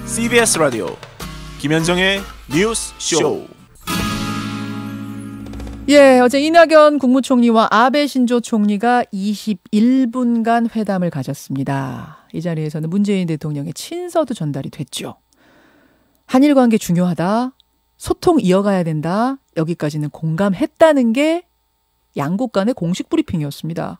CBS 라디오 김현정의 뉴스 쇼. 예, 어제 이낙연 국무총리와 아베 신조 총리가 21분간 회담을 가졌습니다. 이 자리에서는 문재인 대통령의 친서도 전달이 됐죠. 한일 관계 중요하다. 소통 이어가야 된다. 여기까지는 공감했다는 게 양국 간의 공식 브리핑이었습니다.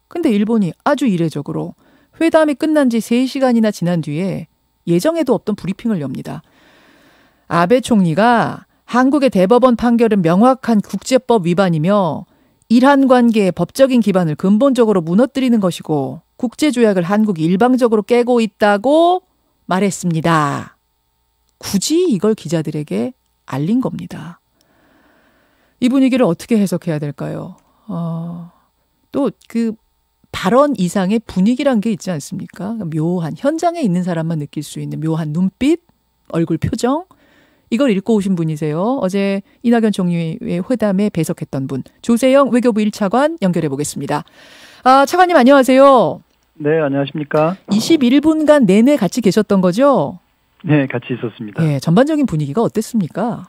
근데 일본이 아주 이례적으로 회담이 끝난 지 3시간이나 지난 뒤에 예정에도 없던 브리핑을 엽니다. 아베 총리가 한국의 대법원 판결은 명확한 국제법 위반이며 일한 관계의 법적인 기반을 근본적으로 무너뜨리는 것이고 국제조약을 한국이 일방적으로 깨고 있다고 말했습니다. 굳이 이걸 기자들에게 알린 겁니다. 이 분위기를 어떻게 해석해야 될까요? 또 그 발언 이상의 분위기란 게 있지 않습니까? 묘한, 현장에 있는 사람만 느낄 수 있는 묘한 눈빛, 얼굴 표정, 이걸 읽고 오신 분이세요. 어제 이낙연 총리의 회담에 배석했던 분, 조세영 외교부 1차관 연결해 보겠습니다. 차관님 안녕하세요. 네, 안녕하십니까. 21분간 내내 같이 계셨던 거죠? 네, 같이 있었습니다. 네, 전반적인 분위기가 어땠습니까?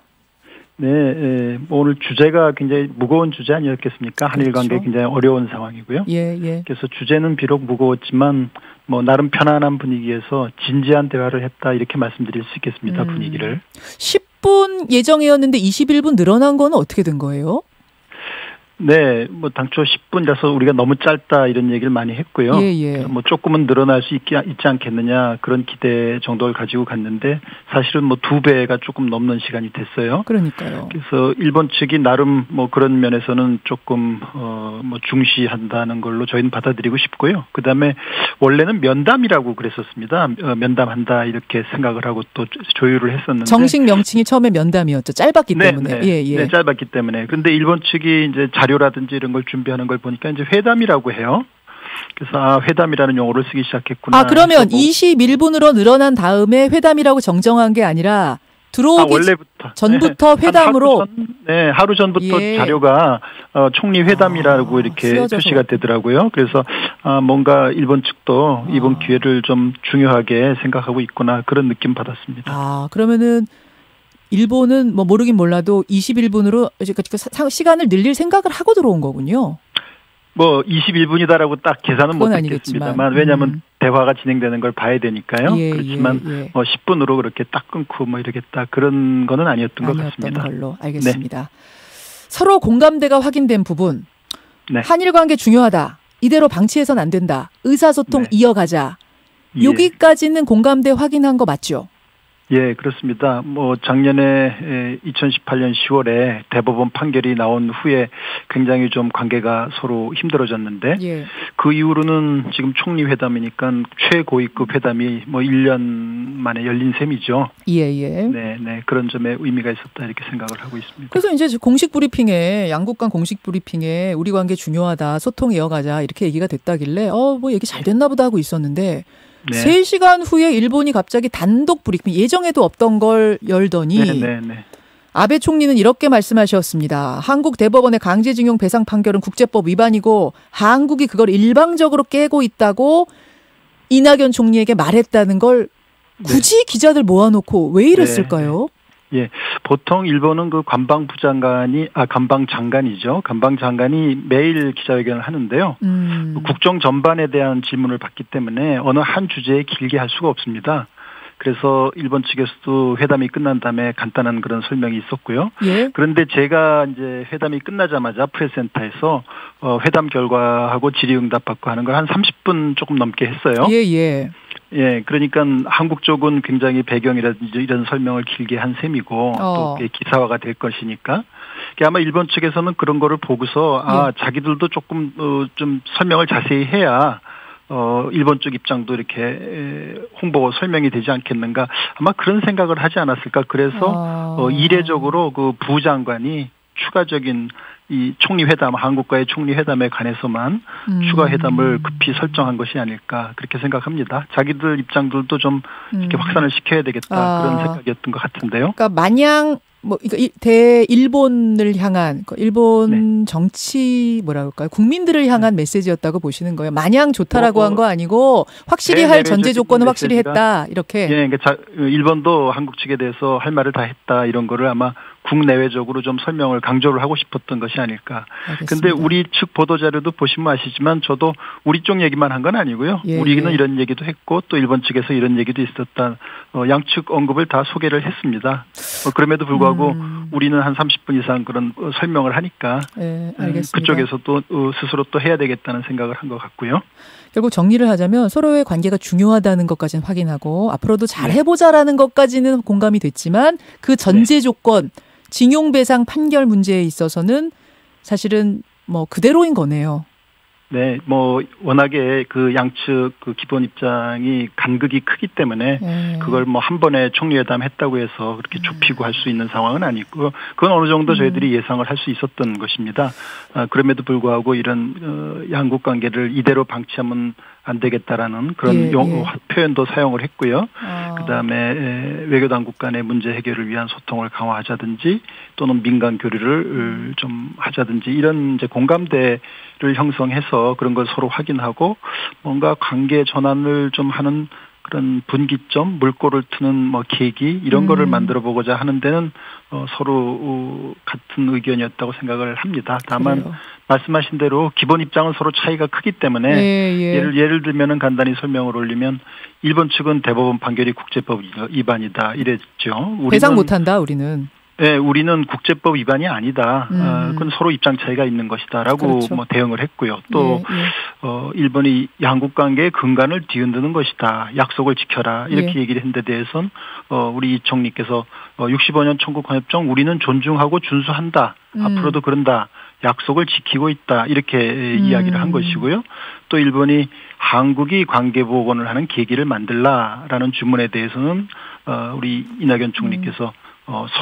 네, 오늘 주제가 굉장히 무거운 주제 아니었겠습니까? 한일 관계 그렇죠. 굉장히 어려운 상황이고요. 예. 그래서 주제는 비록 무거웠지만 나름 편안한 분위기에서 진지한 대화를 했다 이렇게 말씀드릴 수 있겠습니다. 분위기를. 10분 예정이었는데 21분 늘어난 건 어떻게 된 거예요? 네, 당초 10분이라서 우리가 너무 짧다 이런 얘기를 많이 했고요. 예. 조금은 늘어날 수 있지 않겠느냐 그런 기대 정도를 가지고 갔는데 사실은 2배가 조금 넘는 시간이 됐어요. 그러니까요. 그래서 일본 측이 나름 그런 면에서는 조금 중시한다는 걸로 저희는 받아들이고 싶고요. 그다음에 원래는 면담이라고 그랬었습니다. 면담한다 이렇게 생각을 하고 또 조율을 했었는데 정식 명칭이 처음에 면담이었죠. 짧았기 때문에. 네, 짧았기 때문에. 그런데 일본 측이 이제 자료라든지 이런 걸 준비하는 걸 보니까 이제 회담이라고 해요. 그래서 회담이라는 용어를 쓰기 시작했구나. 그러면 21분으로 늘어난 다음에 회담이라고 정정한 게 아니라 들어오기 원래부터 전부터 회담으로 하루 전부터 자료가 총리 회담이라고 이렇게 쓰여져서. 표시가 되더라고요. 그래서 뭔가 일본 측도 이번 기회를 좀 중요하게 생각하고 있구나 그런 느낌 받았습니다. 그러면은 일본은 모르긴 몰라도 21분으로 시간을 늘릴 생각을 하고 들어온 거군요. 21분이다라고 딱 계산은 그건 못했겠습니다만 왜냐하면 대화가 진행되는 걸 봐야 되니까요. 그렇지만 10분으로 그렇게 딱 끊고 이러겠다 그런 거는 아니었던 것 같습니다. 걸로 알겠습니다. 네. 서로 공감대가 확인된 부분. 네. 한일 관계 중요하다. 이대로 방치해서는 안 된다. 의사소통 이어가자. 여기까지는 공감대 확인한 거 맞죠? 예, 그렇습니다. 작년에 2018년 10월에 대법원 판결이 나온 후에 굉장히 좀 관계가 서로 힘들어졌는데 그 이후로는 지금 총리 회담이니까 최고위급 회담이 1년 만에 열린 셈이죠. 네, 그런 점에 의미가 있었다 이렇게 생각을 하고 있습니다. 그래서 이제 공식 브리핑에 양국 간 공식 브리핑에 우리 관계 중요하다, 소통 이어가자 이렇게 얘기가 됐다길래 얘기 잘 됐나 보다 하고 있었는데 3시간 후에 일본이 갑자기 단독 브리핑, 예정에도 없던 걸 열더니 아베 총리는 이렇게 말씀하셨습니다. 한국 대법원의 강제징용 배상 판결은 국제법 위반이고 한국이 그걸 일방적으로 깨고 있다고 이낙연 총리에게 말했다는 걸 굳이 기자들 모아놓고 왜 이랬을까요? 예, 보통 일본은 그 관방장관이죠. 관방장관이 매일 기자회견을 하는데요. 국정 전반에 대한 질문을 받기 때문에 어느 한 주제에 길게 할 수가 없습니다. 그래서 일본 측에서도 회담이 끝난 다음에 간단한 그런 설명이 있었고요. 그런데 제가 이제 회담이 끝나자마자 프레스센터에서 회담 결과하고 질의응답 받고 하는 걸 한 30분 조금 넘게 했어요. 예, 그러니까 한국 쪽은 굉장히 배경이라든지 이런 설명을 길게 한 셈이고 또 기사화가 될 것이니까 아마 일본 측에서는 그런 거를 보고서 자기들도 조금 좀 설명을 자세히 해야 일본 쪽 입장도 이렇게 홍보 설명이 되지 않겠는가 아마 그런 생각을 하지 않았을까. 그래서 이례적으로 그 부장관이 추가적인 이 총리 회담, 한국과의 총리 회담에 관해서만 추가 회담을 급히 설정한 것이 아닐까 그렇게 생각합니다. 자기들 입장들도 좀 이렇게 확산을 시켜야 되겠다 그런 생각이었던 것 같은데요. 그러니까 마냥 뭐 대일본을 향한 일본 정치 뭐라 그럴까요? 국민들을 향한 메시지였다고 보시는 거예요. 마냥 좋다라고 한 거 아니고 확실히 할 전제 조건은 확실히 했다 이렇게. 예, 그러니까 일본도 한국 측에 대해서 할 말을 다 했다 이런 거를 아마 국내외적으로 좀 설명을 강조를 하고 싶었던 것이 아닐까. 그런데 우리 측 보도 자료도 보시면 아시지만 저도 우리 쪽 얘기만 한 건 아니고요. 예, 우리는 이런 얘기도 했고 또 일본 측에서 이런 얘기도 있었다. 양측 언급을 다 소개를 했습니다. 그럼에도 불구하고 우리는 한 30분 이상 그런 설명을 하니까 알겠습니다. 그쪽에서도 스스로 또 해야 되겠다는 생각을 한 것 같고요. 결국 정리를 하자면 서로의 관계가 중요하다는 것까지는 확인하고 앞으로도 잘 해보자라는 것까지는 공감이 됐지만 그 전제 조건 징용배상 판결 문제에 있어서는 사실은 뭐 그대로인 거네요. 네, 뭐 워낙에 그 양측 그 기본 입장이 간극이 크기 때문에 그걸 뭐 한 번에 총리회담 했다고 해서 그렇게 좁히고 할 수 있는 상황은 아니고 그건 어느 정도 저희들이 예상을 할 수 있었던 것입니다. 그럼에도 불구하고 이런 양국 관계를 이대로 방치하면 안 되겠다라는 그런 표현도 사용을 했고요. 그다음에 외교당국 간의 문제 해결을 위한 소통을 강화하자든지 또는 민간 교류를 좀 하자든지 이런 이제 공감대를 형성해서 그런 걸 서로 확인하고 뭔가 관계 전환을 좀 하는 그런 분기점, 물꼬를 트는 뭐 계기 이런 거를 만들어 보고자 하는 데는 서로 같은 의견이었다고 생각을 합니다. 다만 그래요. 말씀하신 대로 기본 입장은 서로 차이가 크기 때문에 예를 들면은 간단히 설명을 올리면 일본 측은 대법원 판결이 국제법 위반이다 이랬죠. 배상 못한다 우리는. 네, 우리는 국제법 위반이 아니다. 그건 서로 입장 차이가 있는 것이다라고 그렇죠. 뭐 대응을 했고요. 또 일본이 양국 관계의 근간을 뒤흔드는 것이다. 약속을 지켜라. 이렇게 얘기를 했는 데 대해서는 우리 이 총리께서 65년 청구헌협정 우리는 존중하고 준수한다. 앞으로도 그런다. 약속을 지키고 있다. 이렇게 이야기를 한 것이고요. 또 일본이 한국이 관계 복원을 하는 계기를 만들라라는 주문에 대해서는 우리 이낙연 총리께서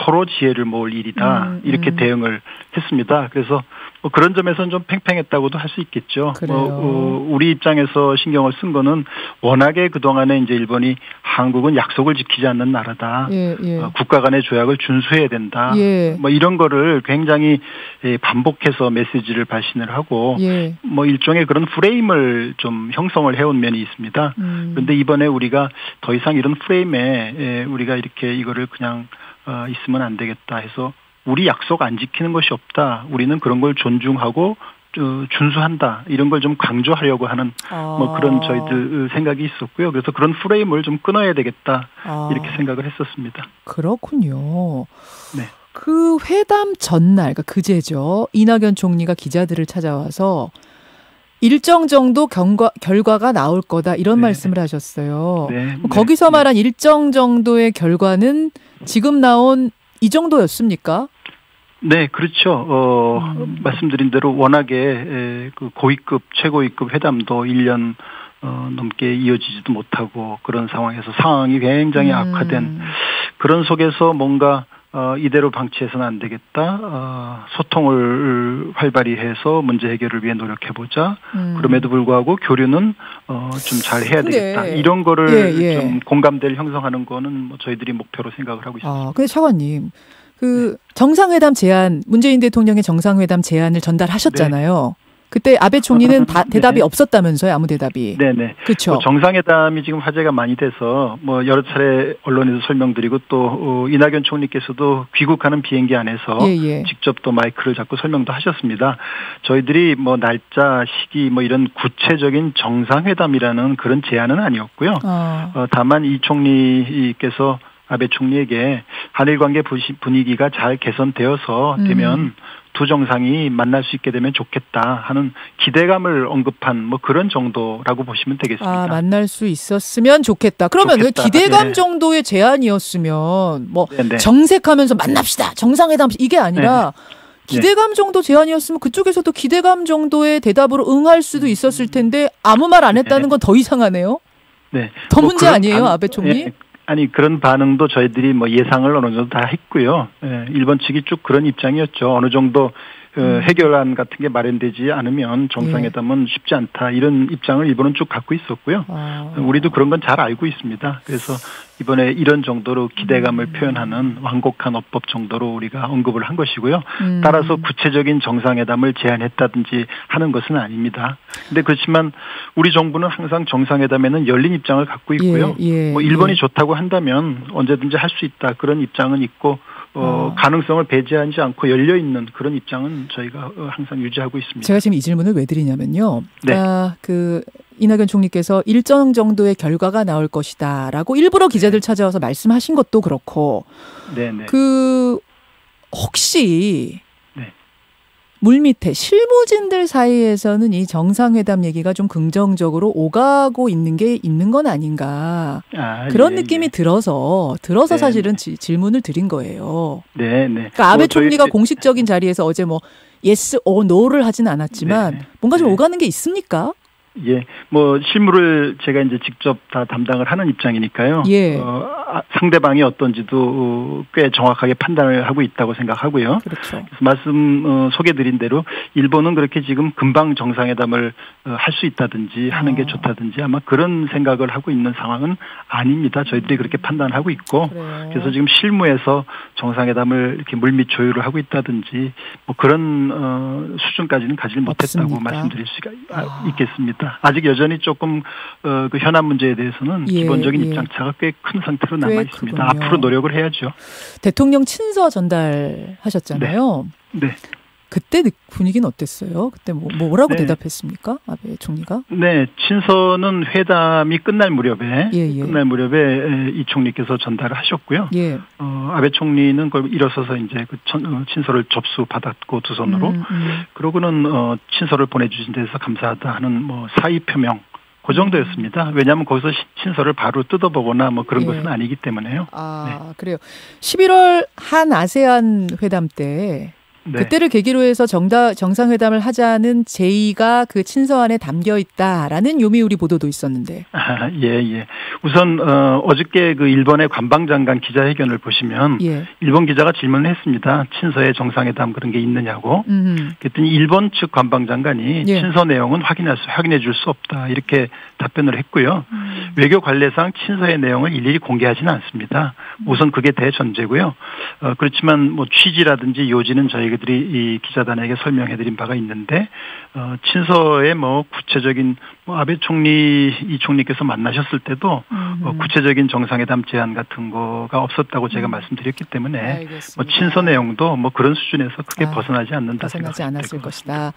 서로 지혜를 모을 일이다 이렇게 대응을 했습니다. 그래서 뭐 그런 점에서는 좀 팽팽했다고도 할 수 있겠죠. 우리 입장에서 신경을 쓴 거는 워낙에 그동안에 이제 일본이 한국은 약속을 지키지 않는 나라다. 국가 간의 조약을 준수해야 된다. 뭐 이런 거를 굉장히 반복해서 메시지를 발신을 하고 뭐 일종의 그런 프레임을 좀 형성을 해온 면이 있습니다. 그런데 이번에 우리가 더 이상 이런 프레임에 우리가 이렇게 이거를 그냥 있으면 안 되겠다 해서 우리 약속 안 지키는 것이 없다. 우리는 그런 걸 존중하고 준수한다. 이런 걸 좀 강조하려고 하는 뭐 그런 저희들 생각이 있었고요. 그래서 그런 프레임을 좀 끊어야 되겠다. 이렇게 생각을 했었습니다. 그렇군요. 네. 그 회담 전날, 그러니까 그제죠. 이낙연 총리가 기자들을 찾아와서 일정 정도 결과가 나올 거다 이런 말씀을 하셨어요. 거기서 말한 일정 정도의 결과는 지금 나온 이 정도였습니까? 네, 그렇죠. 말씀드린 대로 워낙에 그 고위급, 최고위급 회담도 1년 넘게 이어지지도 못하고 그런 상황에서 상황이 굉장히 악화된 그런 속에서 뭔가 이대로 방치해서는 안 되겠다. 소통을 활발히 해서 문제 해결을 위해 노력해보자. 그럼에도 불구하고 교류는 좀 잘 해야 되겠다. 이런 거를 좀 공감대를 형성하는 거는 뭐 저희들이 목표로 생각을 하고 있습니다. 근데 차관님, 정상회담 제안, 문재인 대통령의 정상회담 제안을 전달하셨잖아요. 그때 아베 총리는 대답이 없었다면서요, 아무 대답이. 네네. 그렇죠. 정상회담이 지금 화제가 많이 돼서 뭐 여러 차례 언론에서 설명드리고 또 이낙연 총리께서도 귀국하는 비행기 안에서 직접 또 마이크를 잡고 설명도 하셨습니다. 저희들이 뭐 날짜, 시기 뭐 이런 구체적인 정상회담이라는 그런 제안은 아니었고요. 다만 이 총리께서 아베 총리에게 한일 관계 분위기가 잘 개선되어서 되면 두 정상이 만날 수 있게 되면 좋겠다 하는 기대감을 언급한 뭐 그런 정도라고 보시면 되겠습니다. 만날 수 있었으면 좋겠다. 그러면 좋겠다. 기대감 정도의 제안이었으면 뭐 정색하면서 만납시다. 정상회담 이게 아니라 기대감 정도 제안이었으면 그쪽에서도 기대감 정도의 대답으로 응할 수도 있었을 텐데 아무 말 안 했다는 건 더 이상하네요. 네. 더 문제 아니에요, 아베 총리? 아니 그런 반응도 저희들이 뭐 예상을 어느 정도 다 했고요. 일본 측이 쭉 그런 입장이었죠. 어느 정도 해결안 같은 게 마련되지 않으면 정상회담은 쉽지 않다. 이런 입장을 일본은 쭉 갖고 있었고요. 우리도 그런 건 잘 알고 있습니다. 그래서 이번에 이런 정도로 기대감을 표현하는 완곡한 어법 정도로 우리가 언급을 한 것이고요. 따라서 구체적인 정상회담을 제안했다든지 하는 것은 아닙니다. 근데 그렇지만 우리 정부는 항상 정상회담에는 열린 입장을 갖고 있고요. 뭐 일본이 좋다고 한다면 언제든지 할 수 있다. 그런 입장은 있고 가능성을 배제하지 않고 열려 있는 그런 입장은 저희가 항상 유지하고 있습니다. 제가 지금 이 질문을 왜 드리냐면요. 그러니까 이낙연 총리께서 일정 정도의 결과가 나올 것이다라고 일부러 기자들 찾아와서 말씀하신 것도 그렇고, 혹시 물밑에 실무진들 사이에서는 이 정상회담 얘기가 좀 긍정적으로 오가고 있는 게 있는 건 아닌가, 그런 느낌이 들어서 사실은 질문을 드린 거예요. 그러니까 아베 총리가 공식적인 자리에서 어제 뭐 yes or no를 하진 않았지만 뭔가 좀 오가는 게 있습니까? 뭐 실무를 제가 이제 직접 다 담당을 하는 입장이니까요. 상대방이 어떤지도 꽤 정확하게 판단을 하고 있다고 생각하고요. 그래서 말씀 소개드린 대로 일본은 그렇게 지금 금방 정상회담을 할 수 있다든지 하는 게 좋다든지 아마 그런 생각을 하고 있는 상황은 아닙니다. 저희들이 그렇게 판단하고 있고, 그래서 지금 실무에서 정상회담을 이렇게 물밑 조율을 하고 있다든지 뭐 그런 수준까지는 가지 못했다고 말씀드릴 수가 있겠습니다. 아직 여전히 조금 그 현안 문제에 대해서는 기본적인 입장차가 꽤 큰 상태로 남아 있습니다. 앞으로 노력을 해야죠. 대통령 친서 전달하셨잖아요. 그때 분위기는 어땠어요? 그때 뭐라고 대답했습니까? 아베 총리가? 친서는 회담이 끝날 무렵에 이 총리께서 전달을 하셨고요. 아베 총리는 그걸 일어서서 이제 그 친서를 접수받았고 두 손으로 그러고는 친서를 보내주신 데서 감사하다 하는 뭐 사의 표명. 그 정도였습니다. 왜냐하면 거기서 친서를 바로 뜯어보거나 뭐 그런 것은 아니기 때문에요. 그래요. 11월 한 아세안 회담 때 그때를 계기로 해서 정상회담을 하자는 제의가 그 친서 안에 담겨 있다라는 요미우리 보도도 있었는데. 우선 어저께 그 일본의 관방장관 기자회견을 보시면 일본 기자가 질문을 했습니다. 친서에 정상회담 그런 게 있느냐고. 그랬더니 일본 측 관방장관이 친서 내용은 확인해 줄 수 없다 이렇게 답변을 했고요. 외교 관례상 친서의 내용을 일일이 공개하지는 않습니다. 우선 그게 대전제고요. 그렇지만 뭐 취지라든지 요지는 저희들이 이 기자단에게 설명해드린 바가 있는데 친서에 뭐 구체적인 아베 총리 이 총리께서 만나셨을 때도 구체적인 정상회담 제안 같은 거가 없었다고 제가 말씀드렸기 때문에 뭐 친서 내용도 뭐 그런 수준에서 크게 벗어나지 않는다 벗어나지 않았을 것이다.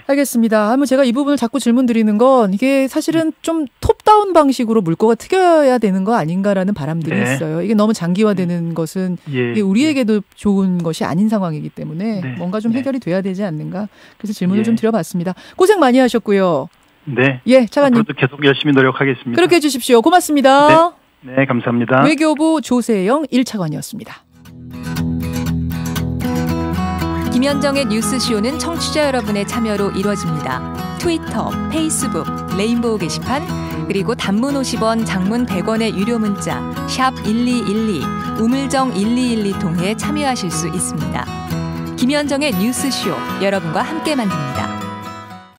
알겠습니다. 한번 제가 이 부분을 자꾸 질문드리는 건 이게 사실은 좀 톱다운 방식으로 물꼬가 트여야 되는 거 아닌가라는 바람들이 있어요. 이게 너무 장기화되는 것은 이게 우리에게도 좋은 것이 아닌 상황이기 때문에 뭔가 좀 해결이 돼야 되지 않는가. 그래서 질문을 좀 드려봤습니다. 고생 많이 하셨고요. 차관님. 앞으로도 계속 열심히 노력하겠습니다. 그렇게 해주십시오. 고맙습니다. 감사합니다. 외교부 조세영 1차관이었습니다. 김현정의 뉴스쇼는 청취자 여러분의 참여로 이루어집니다. 트위터, 페이스북, 레인보우 게시판, 그리고 단문 50원, 장문 100원의 유료 문자 샵 1212, 우물정 1212 통해 참여하실 수 있습니다. 김현정의 뉴스쇼, 여러분과 함께 만듭니다.